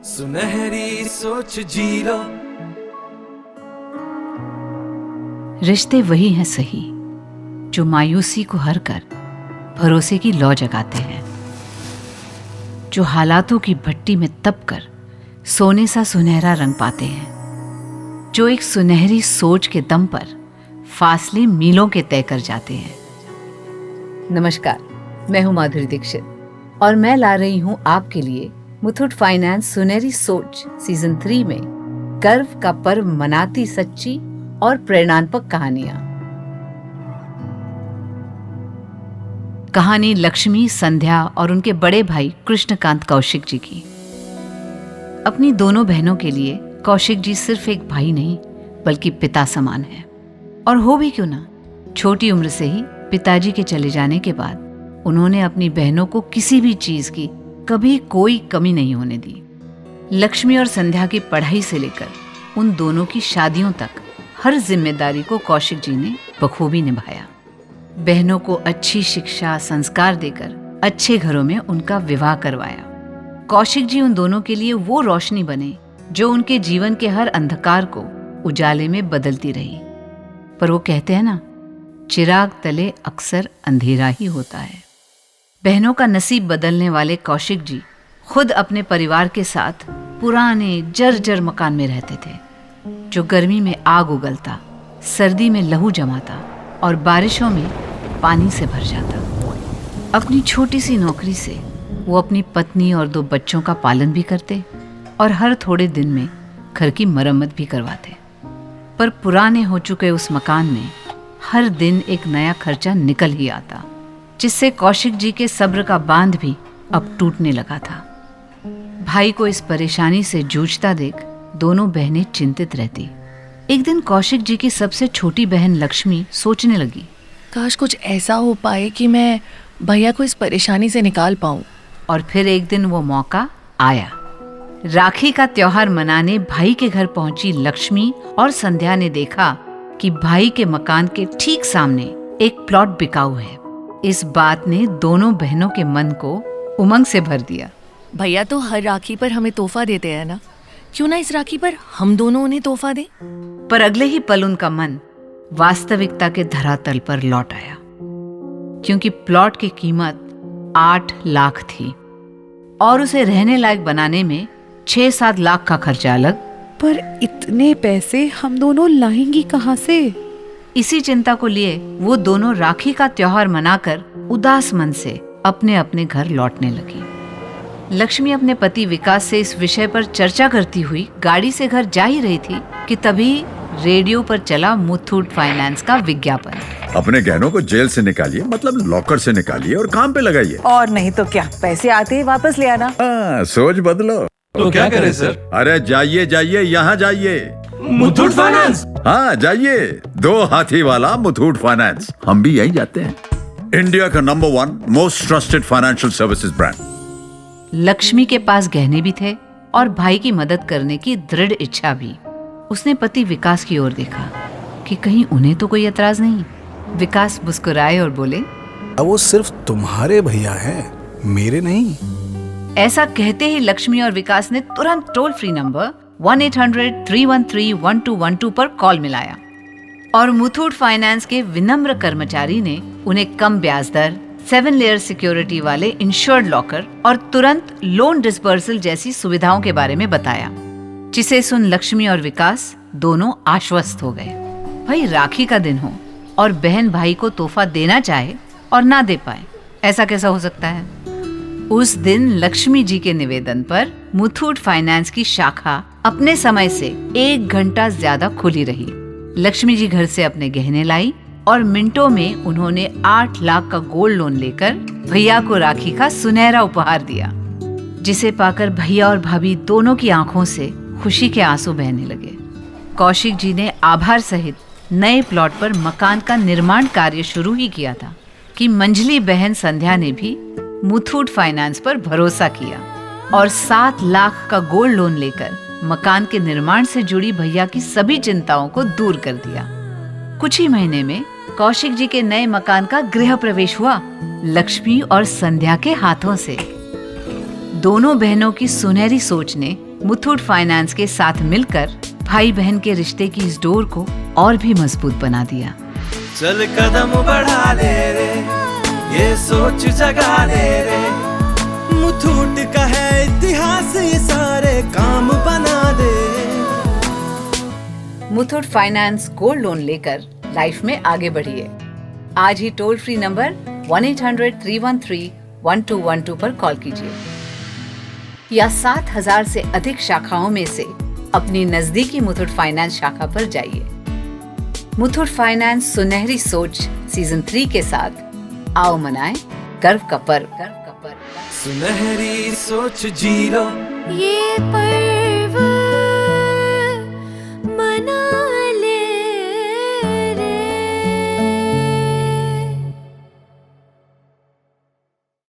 सुनहरी सोच जी लो। रिश्ते वही हैं सही जो मायूसी को हर कर भरोसे की लौ जगाते हैं, जो हालातों की भट्टी में तप कर सोने सा सुनहरा रंग पाते हैं, जो एक सुनहरी सोच के दम पर फासले मीलों के तय कर जाते हैं। नमस्कार, मैं हूं माधुरी दीक्षित और मैं ला रही हूं आपके लिए मुथूट फाइनेंस सुनहरी सोच सीजन 3 में गर्व का पर्व मनाती सच्ची और प्रेरणात्मक कहानियां। कहानी लक्ष्मी, संध्या और उनके बड़े भाई कृष्णकांत कौशिक जी की। अपनी दोनों बहनों के लिए कौशिक जी सिर्फ एक भाई नहीं बल्कि पिता समान है। और हो भी क्यों ना, छोटी उम्र से ही पिताजी के चले जाने के बाद उन्होंने अपनी बहनों को किसी भी चीज की कभी कोई कमी नहीं होने दी। लक्ष्मी और संध्या की पढ़ाई से लेकर उन दोनों की शादियों तक हर जिम्मेदारी को कौशिक जी ने बखूबी निभाया। बहनों को अच्छी शिक्षा संस्कार देकर अच्छे घरों में उनका विवाह करवाया। कौशिक जी उन दोनों के लिए वो रोशनी बने जो उनके जीवन के हर अंधकार को उजाले में बदलती रही। पर वो कहते हैं ना, चिराग तले अक्सर अंधेरा ही होता है। बहनों का नसीब बदलने वाले कौशिक जी खुद अपने परिवार के साथ पुराने जर्जर मकान में रहते थे, जो गर्मी में आग उगलता, सर्दी में लहू जमाता और बारिशों में पानी से भर जाता। अपनी छोटी सी नौकरी से वो अपनी पत्नी और 2 बच्चों का पालन भी करते और हर थोड़े दिन में घर की मरम्मत भी करवाते। पर पुराने हो चुके उस मकान में हर दिन एक नया खर्चा निकल ही आता, जिससे कौशिक जी के सब्र का बांध भी अब टूटने लगा था। भाई को इस परेशानी से जूझता देख दोनों बहनें चिंतित रहती। एक दिन कौशिक जी की सबसे छोटी बहन लक्ष्मी सोचने लगी, काश कुछ ऐसा हो पाए कि मैं भैया को इस परेशानी से निकाल पाऊं। और फिर एक दिन वो मौका आया। राखी का त्योहार मनाने भाई के घर पहुंची लक्ष्मी और संध्या ने देखा कि भाई के मकान के ठीक सामने एक प्लॉट बिकाऊ है। इस बात ने दोनों बहनों के मन को उमंग से भर दिया। भैया तो हर राखी पर हमें तोहफा देते हैं ना, क्यों ना इस राखी पर हम दोनों उन्हें तोहफा दें। पर अगले ही पल उनका मन वास्तविकता के धरातल पर लौट आया, क्योंकि प्लॉट की कीमत 8 लाख थी और उसे रहने लायक बनाने में 6-7 लाख का खर्चा अलग। पर इतने पैसे हम दोनों लाएंगी कहाँ से? इसी चिंता को लिए वो दोनों राखी का त्योहार मनाकर उदास मन से अपने अपने घर लौटने लगी। लक्ष्मी अपने पति विकास से इस विषय पर चर्चा करती हुई गाड़ी से घर जा ही रही थी कि तभी रेडियो पर चला मुथूट फाइनेंस का विज्ञापन। अपने गहनों को जेल से निकालिए, मतलब लॉकर से निकालिए और काम पे लगाइए। और नहीं तो क्या, पैसे आते ही वापस ले आना। सोच बदलो। तो क्या करें सर? अरे जाइए जाइए, यहाँ जाइए, मुथूट फाइनेंस। हाँ जाइए, 2 हाथी वाला मुथूट फाइनेंस। हम भी यही जाते हैं। इंडिया का number 1 most trusted financial services brand. Lakshmi के पास गहने भी थे और भाई की मदद करने की दृढ़ इच्छा भी। उसने पति विकास की ओर देखा कि कहीं उन्हें तो कोई एतराज नहीं। विकास मुस्कुराए और बोले, वो सिर्फ तुम्हारे भैया हैं, मेरे नहीं। ऐसा कहते ही लक्ष्मी और विकास ने तुरंत टोल फ्री नंबर 1-800-313-1212 पर कॉल मिलाया और मुथूट फाइनेंस के विनम्र कर्मचारी ने उन्हें कम ब्याज दर, 7 लेयर सिक्योरिटी वाले इंश्योर्ड लॉकर और तुरंत लोन डिस्बर्सल जैसी सुविधाओं के बारे में बताया, जिसे सुन लक्ष्मी और विकास दोनों आश्वस्त हो गए। भाई राखी का दिन हो और बहन भाई को तोहफा देना चाहे और ना दे पाए, ऐसा कैसा हो सकता है? उस दिन लक्ष्मी जी के निवेदन पर मुथूट फाइनेंस की शाखा अपने समय से 1 घंटा ज्यादा खुली रही। लक्ष्मी जी घर से अपने गहने लाई और मिनटों में उन्होंने 8 लाख का गोल्ड लोन लेकर भैया को राखी का सुनहरा उपहार दिया, जिसे पाकर भैया और भाभी दोनों की आंखों से खुशी के आंसू बहने लगे। कौशिक जी ने आभार सहित नए प्लॉट पर मकान का निर्माण कार्य शुरू ही किया था कि मंझली बहन संध्या ने भी मुथूट फाइनेंस पर भरोसा किया और 7 लाख का गोल्ड लोन लेकर मकान के निर्माण से जुड़ी भैया की सभी चिंताओं को दूर कर दिया। कुछ ही महीने में कौशिक जी के नए मकान का गृह प्रवेश हुआ, लक्ष्मी और संध्या के हाथों से। दोनों बहनों की सुनहरी सोच ने मुथूट फाइनेंस के साथ मिलकर भाई बहन के रिश्ते की इस डोर को और भी मजबूत बना दिया। चल कदम बढ़ा ले रे, ये सोच जगा ले रे, मुथूट का है इतिहास, ये सारे काम बना दे। मुथूट फाइनेंस गोल्ड लोन लेकर लाइफ में आगे बढ़िए। आज ही टोल फ्री नंबर 1-800-313-1212 पर कॉल कीजिए या 7000 से अधिक शाखाओं में से अपनी नजदीकी मुथूट फाइनेंस शाखा पर जाइए। मुथूट फाइनेंस सुनहरी सोच सीजन 3 के साथ आओ मनाएं गर्व का पर्व। सुनहरी सोच जी लो, ये पर